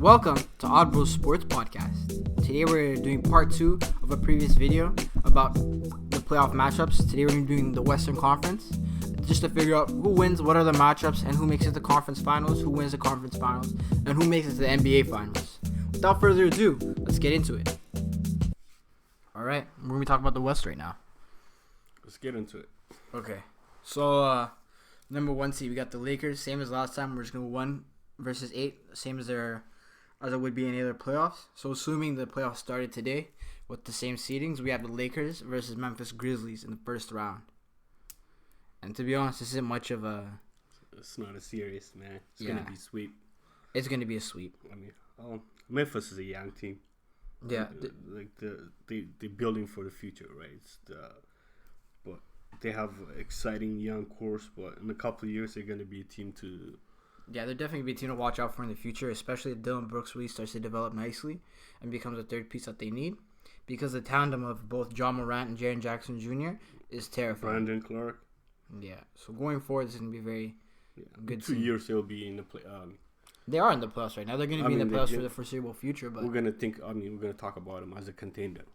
Welcome to oddbrospodcast. Today we're doing part 2 of a previous video about the playoff matchups. Today we're doing the Western Conference, just to figure out who wins, what are the matchups, and who makes it to the conference finals, who wins the conference finals, and who makes it to the NBA finals. Without further ado, let's get into it. Alright, we're going to be talking about the West right now. Let's get into it. Okay, so number 1 seed, we got the Lakers, same as last time. We're just going to 1 versus 8, same as it would be in any other playoffs. So assuming the playoffs started today with the same seedings, we have the Lakers versus Memphis Grizzlies in the first round. And to be honest, this isn't much of a... It's not a serious, man. It's going to be sweep. It's going to be a sweep. I mean, Memphis is a young team. Yeah. They're building for the future, right? But they have exciting young cores, but in a couple of years, they're going to be a team to... Yeah, they're definitely be a team to watch out for in the future, especially if Dylan Brooks really starts to develop nicely and becomes a third piece that they need. Because the tandem of both John Morant and Jaren Jackson Jr. is terrifying. Brandon Clark. Yeah, so going forward, this is going to be very good. 2 years, they'll be in the play. They are in the playoffs right now. They're going to be in the playoffs for the foreseeable future. But we're going to talk about them as a contender,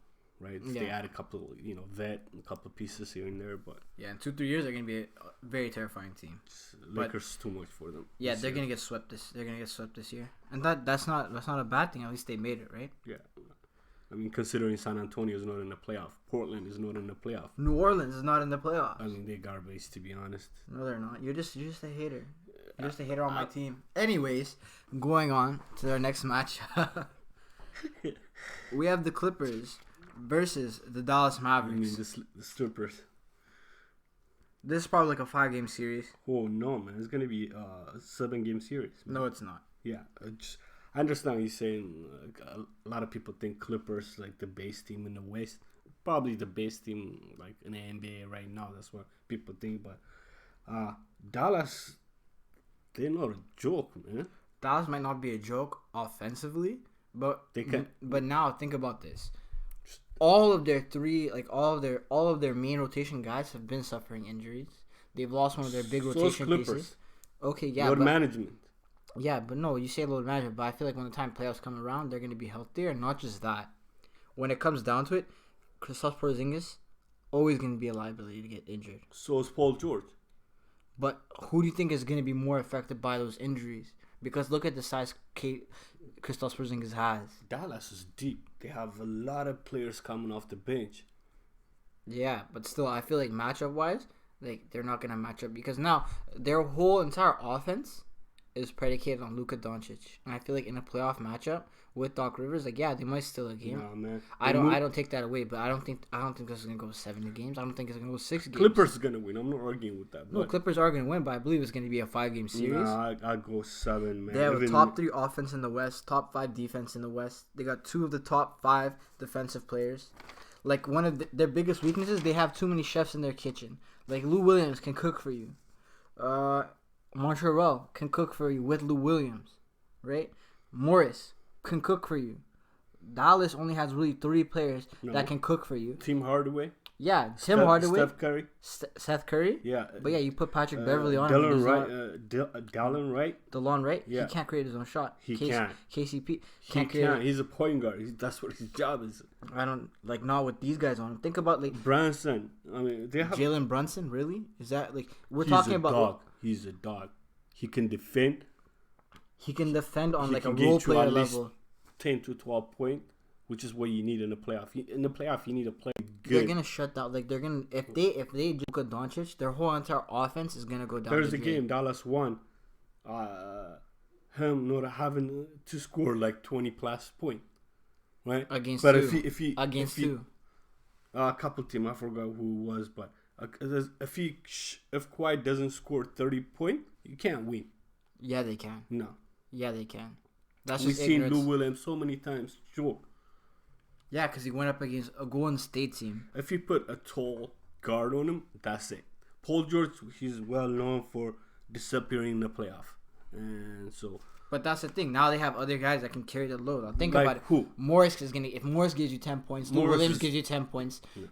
right? Yeah. They add a couple, a couple of pieces here and there, but yeah, in 2-3 years, they're going to be a very terrifying team. Lakers too much for them. Yeah, they're going to get swept this year, and that's not a bad thing. At least they made it, right? Yeah. I mean, considering San Antonio is not in the playoff, Portland is not in the playoff. New Orleans is not in the playoffs. I mean, they're garbage, to be honest. No, they're not. You're just a hater. You're just a hater on my team. Anyways, going on to our next match. We have the Clippers versus the Dallas Mavericks. I mean, the strippers. This is probably like a 5-game series. Oh, no, man. It's going to be a 7-game series. Man. No, it's not. Yeah. I understand you saying a lot of people think Clippers like the base team in the West. Probably the base team like in the NBA right now. That's what people think. But Dallas, they're not a joke, man. Dallas might not be a joke offensively, but they can. But now think about this. All of their main rotation guys have been suffering injuries. They've lost one of their big rotation pieces. Okay, yeah. Load management. Yeah, but no, you say load management, but I feel like when the time playoffs come around, they're going to be healthier. And not just that. When it comes down to it, Kristaps Porzingis always going to be a liability to get injured. So is Paul George. But who do you think is going to be more affected by those injuries? Because look at the size Kristaps Porzingis has. Dallas is deep. They have a lot of players coming off the bench. Yeah, but still, I feel like matchup-wise, like they're not going to match up. Because now, their whole entire offense is predicated on Luka Doncic, and I feel like in a playoff matchup with Doc Rivers, like they might steal a game. Nah, man. I don't take that away, but I don't think this is gonna go 7 games. I don't think it's gonna go 6 games. Clippers are gonna win. I'm not arguing with that. No, Clippers are gonna win, but I believe it's gonna be a 5-game series. Nah, I go 7, man. They have a top 3 offense in the West, top 5 defense in the West. They got 2 of the top 5 defensive players. Like one of their biggest weaknesses, they have too many chefs in their kitchen. Like Lou Williams can cook for you. Montreal can cook for you with Lou Williams, right? Morris can cook for you. Dallas only has really 3 players that can cook for you. Tim Hardaway. Yeah, Tim Hardaway. Steph Curry. Seth Curry. Yeah. But yeah, you put Patrick Beverly on. Delon Wright. DeLon Wright. Yeah. He can't create his own shot. He can't. KCP can't create. He's a point guard. That's what his job is. I don't like not with these guys on. Think about like Brunson. I mean, they have Jalen Brunson. Really? Is that like He's a dog. He's a dog. He can defend. He can defend on like a role player level. 10 to 12 point, which is what you need in the playoff. In the playoff, you need a player good. They're gonna shut down. Like they're gonna if they do Luka Doncic, their whole entire offense is gonna go down. There's a game Dallas won. Him not having to score like 20 plus point, right? Against but two. if he two. A couple team, I forgot who it was, but if Kawhi doesn't score 30 point, you can't win. Yeah, they can. No. Yeah, they can. That's We've just seen Lou Williams so many times choke. Yeah, because he went up against a Golden State team. If you put a tall guard on him, that's it. Paul George, he's well known for disappearing in the playoff, and so. But that's the thing. Now they have other guys that can carry the load. Now think like about it. Who? Morris is gonna. If Morris gives you 10 points, Lou Williams gives you 10 points. No.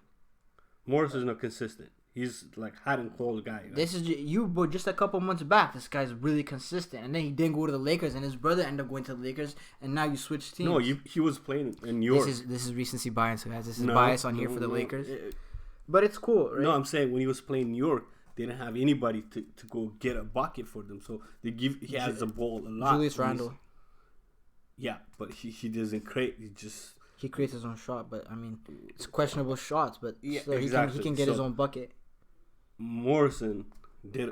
Morris is not consistent. He's like hot and cold guy. Like, This is but just a couple months back. This guy's really consistent, and then he didn't go to the Lakers, and his brother ended up going to the Lakers, and now you switch teams. no, he was playing in New York. This is recency bias, guys. This is bias on here for the Lakers, but it's cool, right? No, I'm saying when he was playing in New York, they didn't have anybody to go get a bucket for them, so he has the ball a lot. Julius Randle. Yeah, but he doesn't create. He creates his own shot, but I mean, it's questionable shots, but Yeah, still, exactly. he can get his own bucket. Morrison did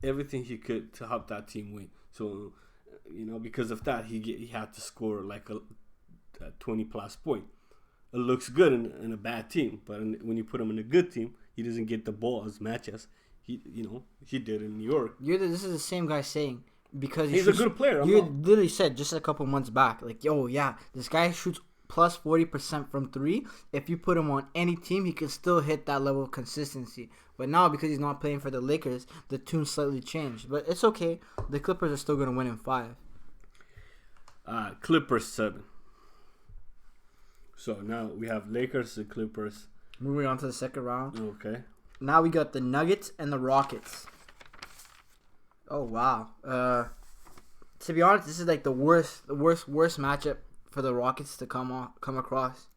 everything he could to help that team win. So, because of that, he had to score like a 20 plus point. It looks good in a bad team, but when you put him in a good team, he doesn't get the ball as much as he did in New York. This is the same guy saying because he's a good player. You literally said just a couple months back, like, yo, yeah, this guy shoots plus 40% from three. If you put him on any team, he can still hit that level of consistency. But now, because he's not playing for the Lakers, the tune slightly changed. But it's okay. The Clippers are still going to win in 5. Clippers 7. So now we have Lakers and Clippers. Moving on to the second round. Okay. Now we got the Nuggets and the Rockets. Oh, wow. To be honest, this is like the worst matchup for the Rockets to come across.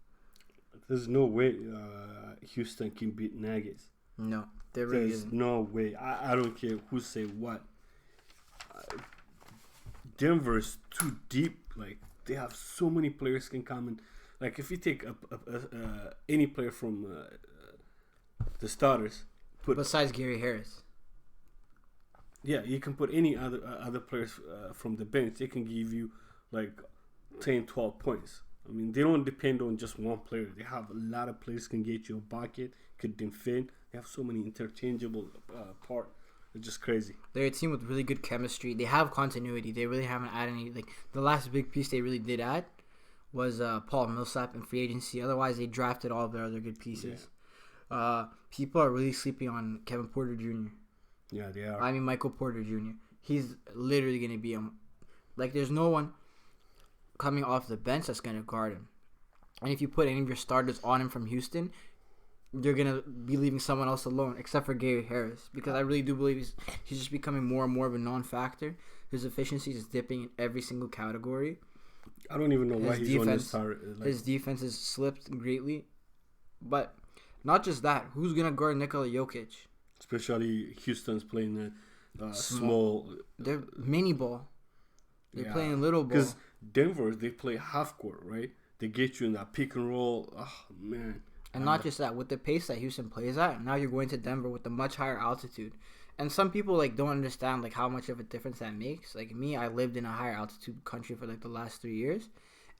There's no way Houston can beat Nuggets. No, there really There's isn't. no way. I don't care who say what. Denver is too deep. Like, they have so many players can come in. Like, if you take any player from the starters, Besides Gary Harris. Yeah, you can put any other players from the bench. They can give you like 10, 12 points. I mean, they don't depend on just one player. They have a lot of players can get you a bucket, could defend. They have so many interchangeable parts. It's just crazy. They're a team with really good chemistry. They have continuity. They really haven't added any. Like, the last big piece they really did add was Paul Millsap in free agency. Otherwise, they drafted all of their other good pieces. Yeah. People are really sleeping on Kevin Porter Jr. Yeah, they are. I mean, Michael Porter Jr. He's literally going to be like, there's no one coming off the bench that's going to guard him. And if you put any of your starters on him from Houston, you're going to be leaving someone else alone, except for Gary Harris. Because I really do believe he's just becoming more and more of a non-factor. His efficiency is dipping in every single category. I don't even know why he's on this start. His defense has slipped greatly. But not just that. Who's going to guard Nikola Jokic? Especially Houston's playing small. They're mini ball. They're playing little ball. Because Denver, they play half court, right? They get you in that pick and roll. Oh, man. And not just that. With the pace that Houston plays at, now you're going to Denver with a much higher altitude. And some people don't understand how much of a difference that makes. Like me, I lived in a higher altitude country for the last 3 years,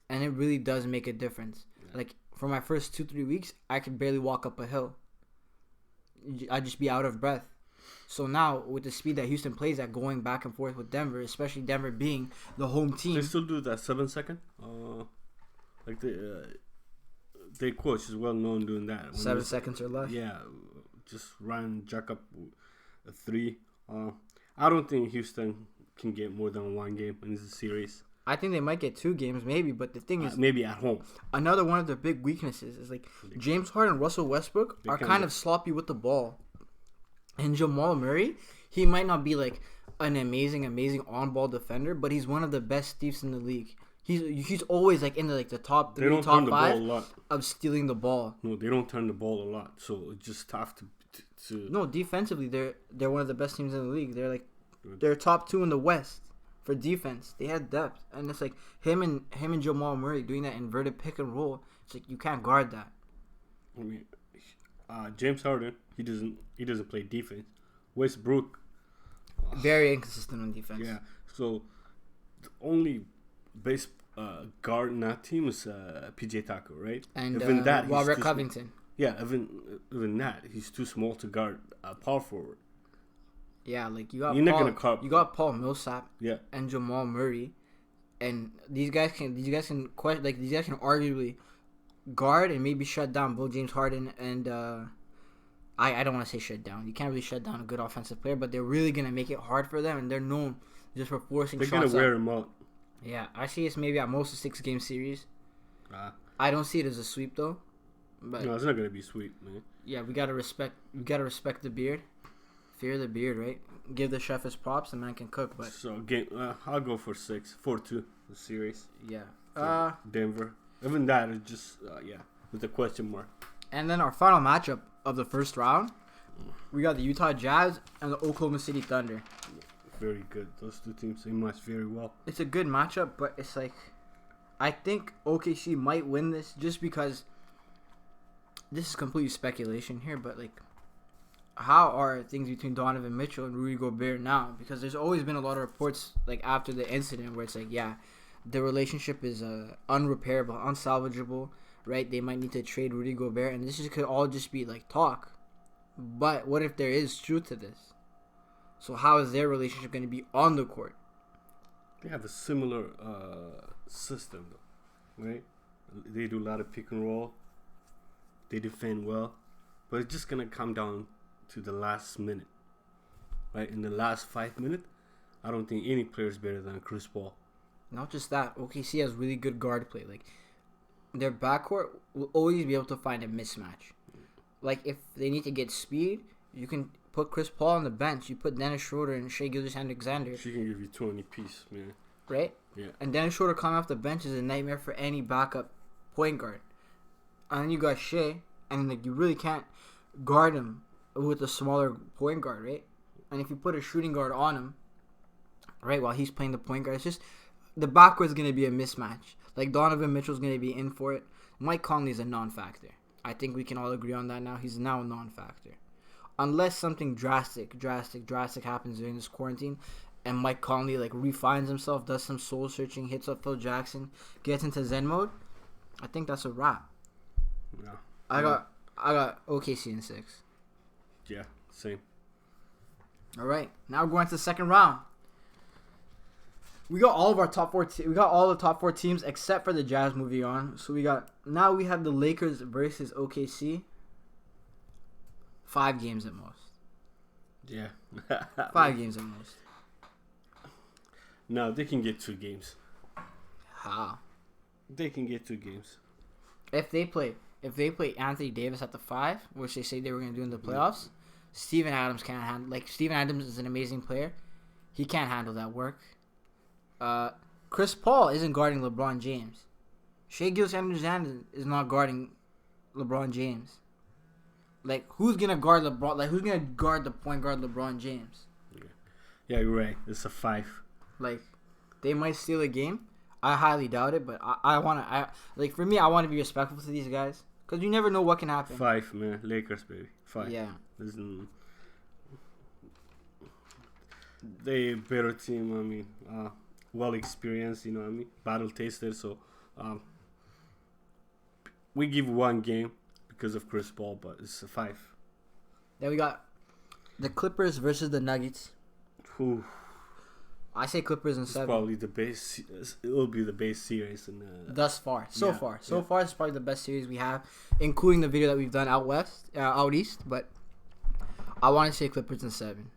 and it really does make a difference. Yeah. Like for my first 2-3 weeks, I could barely walk up a hill. I'd just be out of breath. So now, with the speed that Houston plays at, going back and forth with Denver, especially Denver being the home team. They still do that 7 second? Like their coach is well known doing that. 7 seconds or less? Yeah, just run, jack up a 3. I don't think Houston can get more than one game in this series. I think they might get 2 games, maybe, but the thing is... maybe at home. Another one of their big weaknesses is, James Harden and Russell Westbrook are kind of sloppy with the ball. And Jamal Murray, he might not be, an amazing on-ball defender, but he's one of the best thieves in the league. He's always, in the top 3, top 5 of stealing the ball. No, they don't turn the ball a lot, so it's just tough to... No, defensively, they're one of the best teams in the league. They're top 2 in the West. For defense, they had depth, and it's him and Jamal Murray doing that inverted pick and roll. It's you can't guard that. I mean, James Harden, he doesn't play defense. Westbrook, very inconsistent on defense. Yeah, so the only base guard in that team is PJ Tucker, right? And even that, Robert Covington. Yeah, even that, he's too small to guard a power forward. Yeah, you got Paul Millsap, and Jamal Murray, and these guys can arguably guard and maybe shut down both James Harden and I don't want to say shut down. You can't really shut down a good offensive player, but they're really gonna make it hard for them, and they're known just for forcing shots. They're gonna wear them out. Yeah, I see it's maybe at most a 6-game series. I don't see it as a sweep though. But no, it's not gonna be sweet, man. yeah, we gotta respect the beard. Fear the beard, right? Give the chef his props. The man can cook, but So game, I'll go for 4-2 the series. yeah. Denver. Even that is just with a question mark. And then our final matchup of the first round, we got the Utah Jazz and the Oklahoma City Thunder. Very good. Those two teams they match very well. It's a good matchup, but it's like I think OKC might win this just because this is complete speculation here, but like how are things between Donovan Mitchell and Rudy Gobert now? Because there's always been a lot of reports like after the incident where it's like, yeah, the relationship is unrepairable, unsalvageable, right? They might need to trade Rudy Gobert, and could all just be like talk. But what if there is truth to this? So how is their relationship going to be on the court? They have a similar system, though, right? They do a lot of pick and roll. They defend well, but it's just gonna come down to the last minute, right? In the last 5 minutes, I don't think any player is better than Chris Paul. Not just that, OKC has really good guard play. Like their backcourt will always be able to find a mismatch. Like if they need to get speed, you can put Chris Paul on the bench. You put Dennis Schroeder and Shai Gilgeous-Alexander. She can give you 20 piece, man. Right? Yeah. And Dennis Schroeder coming off the bench is a nightmare for any backup point guard. And then you got Shai, and like you really can't guard him with a smaller point guard, right? And if you put a shooting guard on him, right, while he's playing the point guard, it's just the backcourt is going to be a mismatch. Like Donovan Mitchell's going to be in for it. Mike Conley is a non-factor. I think we can all agree on that now. He's now a non-factor. Unless something drastic happens during this quarantine and Mike Conley like refines himself, does some soul searching, hits up Phil Jackson, gets into Zen mode, I think that's a wrap. No. I got OKC in 6. Yeah, same. All right, now we're going to the second round. We got all of our top 4 we got all the top 4 teams except for the Jazz moving on. So we have the Lakers versus OKC. 5 games at most. Yeah. 5 games at most. No, they can get 2 games. How? They can get 2 games. If they play Anthony Davis at the 5, which they say they were going to do in the playoffs, Steven Adams can't handle. Like Steven Adams is an amazing player. He can't handle that work. Chris Paul isn't guarding LeBron James. Shai Gilgeous-Alexander is not guarding LeBron James. Like, who's gonna guard LeBron? Like, who's gonna guard the point guard LeBron James? Yeah, you're right. It's a 5. Like, they might steal a game. I highly doubt it, but for me, I want to be respectful to these guys because you never know what can happen. 5, man. Lakers, baby. 5. Yeah. They better team. I mean, well experienced. You know what I mean? Battle tasted. So, we give 1 game because of Chris Paul, but it's a 5. Then we got the Clippers versus the Nuggets. Whew. I say Clippers in It's 7. probably the base. It will be the base series Thus far. So far, it's probably the best series we have, including the video that we've done out east. But I want to say Clippers in 7.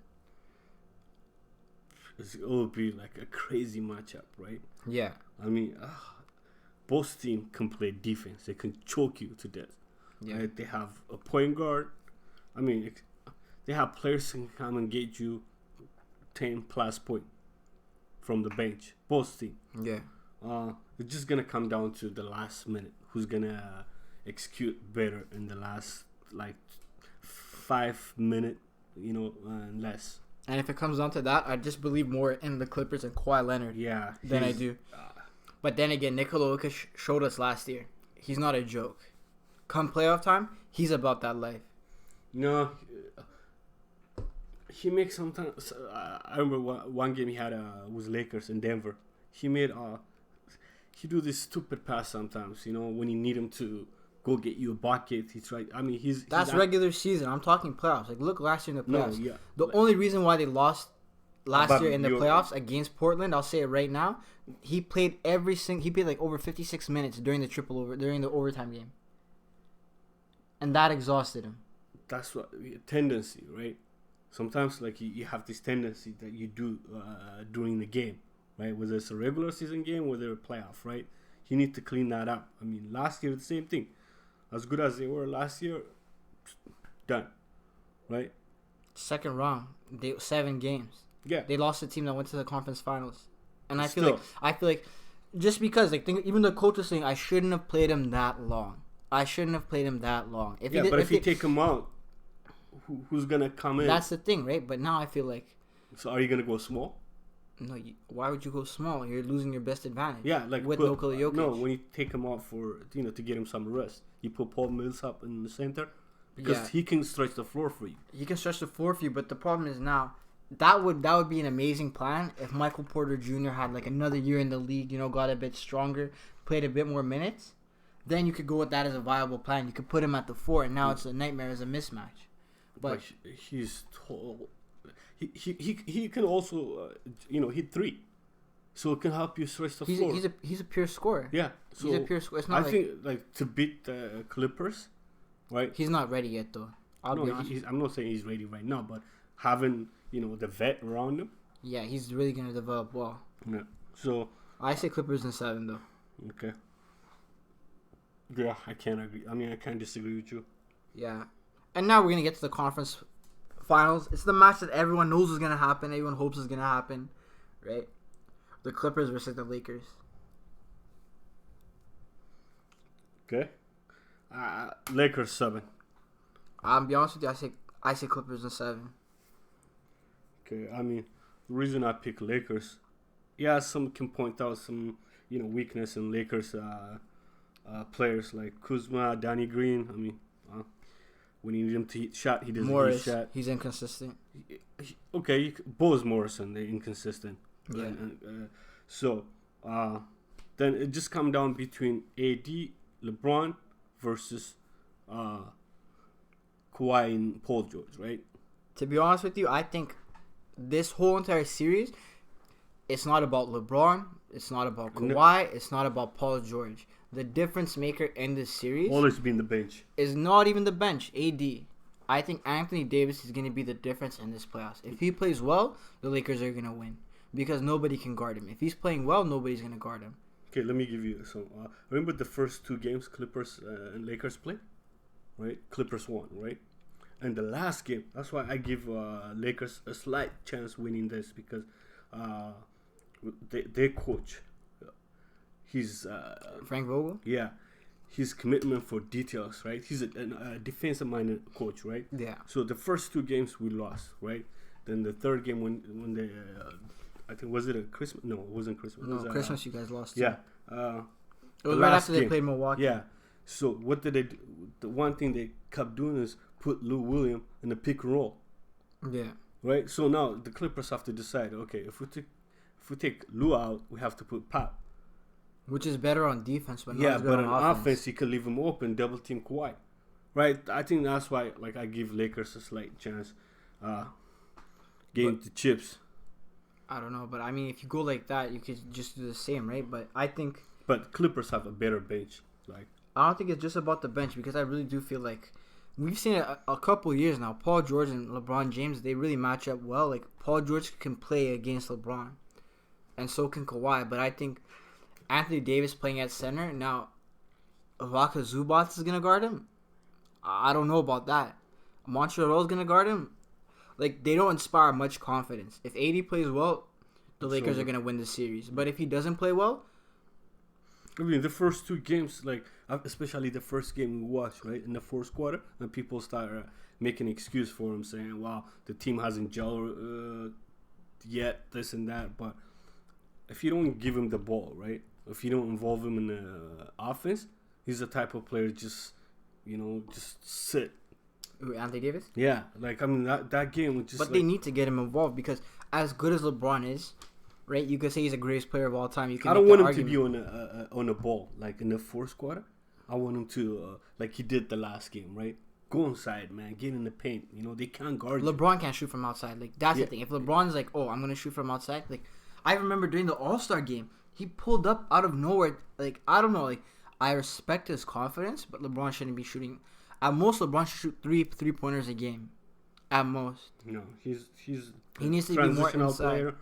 It will be like a crazy matchup, right? Yeah. I mean, both teams can play defense. They can choke you to death. Yeah. Right? They have a point guard. I mean, they have players who can come and get you 10 plus points from the bench. Both teams. Yeah. It's just gonna come down to the last minute. Who's gonna execute better in the last 5 minutes, and less. And if it comes down to that, I just believe more in the Clippers and Kawhi Leonard than I do. But then again, Nikola Jokic showed us last year. He's not a joke. Come playoff time, he's about that life. No, he makes sometimes. I remember one game he had was Lakers in Denver. He do this stupid pass sometimes. When you need him to go get you a bucket, he tried. I mean, that's regular season. I'm talking playoffs. Like, look last year in the playoffs. No, yeah. The only reason why they lost last year in the playoffs against Portland, I'll say it right now, he played like over 56 minutes during the overtime game. And that exhausted him. That's what tendency, right? Sometimes you have this tendency that you do during the game, right? Whether it's a regular season game, whether a playoff, right? You need to clean that up. I mean, last year the same thing. as good as they were last year, done, right? Second round, 7 games. Yeah, They lost the team that went to the conference finals, and I Still. feel like, just because even the coach was saying I shouldn't have played him that long. If if you take him out, who's gonna come in? That's the thing, right? But now I feel like, So are you gonna go small? no, why would you go small? You're losing your best advantage. Yeah, like with Nikola Jokic. No, when you take him out for to get him some rest, you put Paul Millsap in the center because he can stretch the floor for you. He can stretch the floor for you, but the problem is now that would be an amazing plan if Michael Porter Jr. had like another year in the league, got a bit stronger, played a bit more minutes. Then you could go with that as a viable plan. You could put him at the 4, and now it's a nightmare as a mismatch. But he's tall. He can also hit 3, so it can help you stretch the floor. He's a pure scorer. Yeah, so he's a pure scorer. It's not I think like to beat the Clippers, right? He's not ready yet, though. I'll be honest. I'm not saying he's ready right now, but having the vet around him. Yeah, he's really gonna develop well. Yeah. So I say Clippers in 7, though. Okay. Yeah, I can't agree. I mean, I can't disagree with you. Yeah. And now we're going to get to the conference finals. It's the match that everyone knows is going to happen. Everyone hopes is going to happen. Right? The Clippers versus the Lakers. Okay. Lakers 7. I'll be honest with you. I say Clippers in 7. Okay. I mean, the reason I pick Lakers, yeah, some can point out some, weakness in Lakers players like Kuzma, Danny Green. I mean, when you need him to hit shot, he doesn't hit shot. He's inconsistent. Okay, Bose Morrison, they're inconsistent. Yeah. So, then it just come down between AD, LeBron versus Kawhi and Paul George, right? To be honest with you, I think this whole entire series, it's not about LeBron, it's not about Kawhi, it's not about Paul George. The difference maker in this series always been the bench. Is not even the bench, AD. I think Anthony Davis is going to be the difference in this playoffs. If he plays well, the Lakers are going to win because nobody can guard him. If he's playing well, nobody's going to guard him. Okay, let me give you some. Remember the first 2 games Clippers and Lakers played? Right? Clippers won, right? And the last game, that's why I give Lakers a slight chance winning this because their coach, he's Frank Vogel? Yeah. His commitment for details, right? He's a defensive-minded coach, right? Yeah. So the first 2 games we lost, right? Then the third game when they, I think, was it a Christmas? No, it wasn't Christmas. No, it was, Christmas you guys lost. Yeah. It was right after they played Milwaukee. Yeah. So what did they do? The one thing they kept doing is put Lou Williams in the pick and roll. Yeah. Right? So now the Clippers have to decide, okay, if we take Lou out, we have to put Pop. Which is better on defense, but not but on offense, you can leave him open, double team Kawhi, right? I think that's why, I give Lakers a slight chance, getting the chips. I don't know, but I mean, if you go like that, you could just do the same, right? But I think, Clippers have a better bench. I don't think it's just about the bench because I really do feel like we've seen it a couple years now. Paul George and LeBron James, they really match up well. Like Paul George can play against LeBron, and so can Kawhi. But I think Anthony Davis playing at center now, Ivica Zubac is gonna guard him. I don't know about that. Montreal is gonna guard him. Like they don't inspire much confidence. If AD plays well, the Lakers are gonna win the series. But if he doesn't play well, I mean the first 2 games, especially the first game we watched, right in the fourth quarter, and people start making an excuse for him, saying, "Wow, the team hasn't gelled yet, this and that." But if you don't give him the ball, right? If you don't involve him in the offense, he's the type of player just sit. Anthony Davis? Yeah, that game was just. But they need to get him involved because as good as LeBron is, right? You could say he's the greatest player of all time. I don't want him to be on a ball in the fourth quarter. I want him to like he did the last game, right? Go inside, man. Get in the paint. They can't guard you. LeBron can't shoot from outside. That's the thing. If LeBron's like, "Oh, I'm gonna shoot from outside," I remember during the All-Star game. He pulled up out of nowhere. I don't know. I respect his confidence, but LeBron shouldn't be shooting. At most, LeBron should shoot 3-pointers a game. At most. No, he needs to be more inside.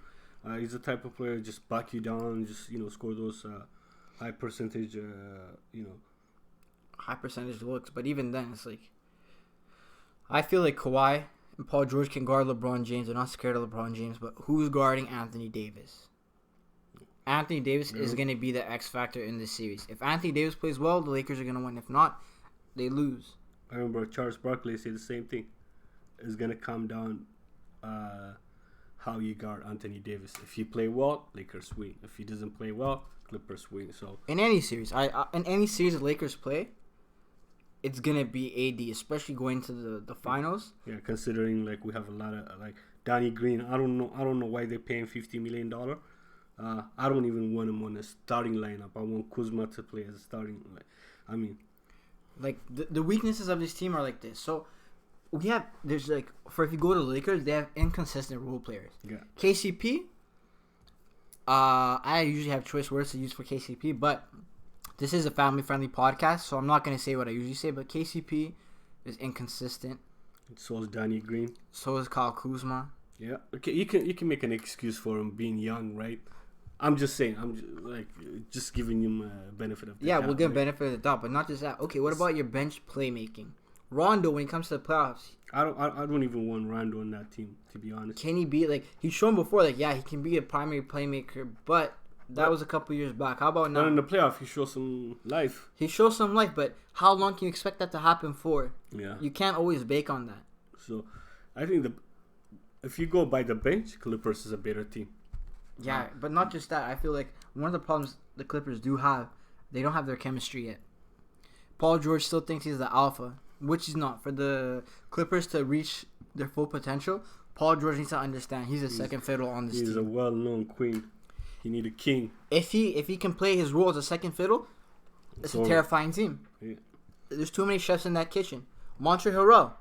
Player. He's the type of player just back you down, just score those high percentage, high percentage looks. But even then, it's like I feel like Kawhi and Paul George can guard LeBron James. They're not scared of LeBron James. But who's guarding Anthony Davis? Anthony Davis is going to be the X factor in this series. If Anthony Davis plays well, the Lakers are going to win. If not, they lose. I remember Charles Barkley said the same thing. It's going to come down how you guard Anthony Davis. If you play well, Lakers win. If he doesn't play well, Clippers win. So in any series, in any series the Lakers play, it's going to be AD, especially going to the finals. Yeah, considering like we have a lot of like Danny Green. I don't know why they're paying $50 million. I don't even want him on the starting lineup. I want Kuzma to play as a starting. The weaknesses of this team are like this. So there's like if you go to the Lakers, they have inconsistent role players. Yeah. KCP. I usually have choice words to use for KCP, but this is a family-friendly podcast, so I'm not gonna say what I usually say. But KCP is inconsistent. So is Danny Green. So is Kyle Kuzma. Yeah. Okay. You can make an excuse for him being young, right? I'm just saying. Just giving him a benefit of the doubt. Yeah, we'll give benefit of the doubt, but not just that. Okay, what about your bench playmaking? Rondo, when it comes to the playoffs, I don't even want Rondo on that team, to be honest. Can he be he's shown before? He can be a primary playmaker, but that was a couple years back. How about now? But in the playoff, he shows some life. He shows some life, but how long can you expect that to happen for? Yeah, you can't always bake on that. So, I think if you go by the bench, Clippers is a better team. Yeah, but not just that. I feel like one of the problems the Clippers do have, they don't have their chemistry yet. Paul George still thinks he's the alpha, which he's not. For the Clippers to reach their full potential, Paul George needs to understand he's a second fiddle on this team. He's a well-known queen. He need a king. If he can play his role as a second fiddle, it's a terrifying team. Yeah. There's too many chefs in that kitchen. Montrezl Harrell,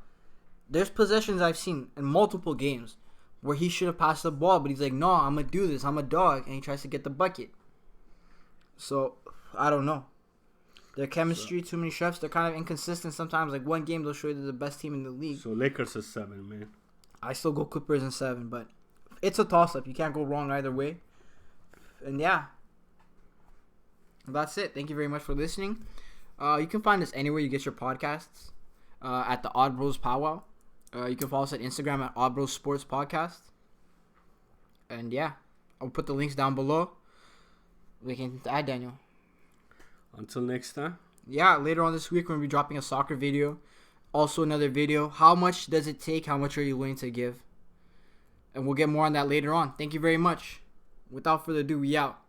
there's possessions I've seen in multiple games where he should have passed the ball, but he's like, no, I'm going to do this. I'm a dog. And he tries to get the bucket. So, I don't know. Their chemistry, too many chefs. They're kind of inconsistent sometimes. Like, one game, they'll show you they're the best team in the league. So, Lakers is 7, man. I still go Clippers in 7, but it's a toss-up. You can't go wrong either way. And, yeah. That's it. Thank you very much for listening. You can find us anywhere you get your podcasts. At the Odd Bros Powwow. You can follow us on Instagram at oddbrospodcast. And yeah, I'll put the links down below. We can add Daniel. Until next time. Yeah, later on this week we're going to be dropping a soccer video. Also another video. How much does it take? How much are you willing to give? And we'll get more on that later on. Thank you very much. Without further ado, we out.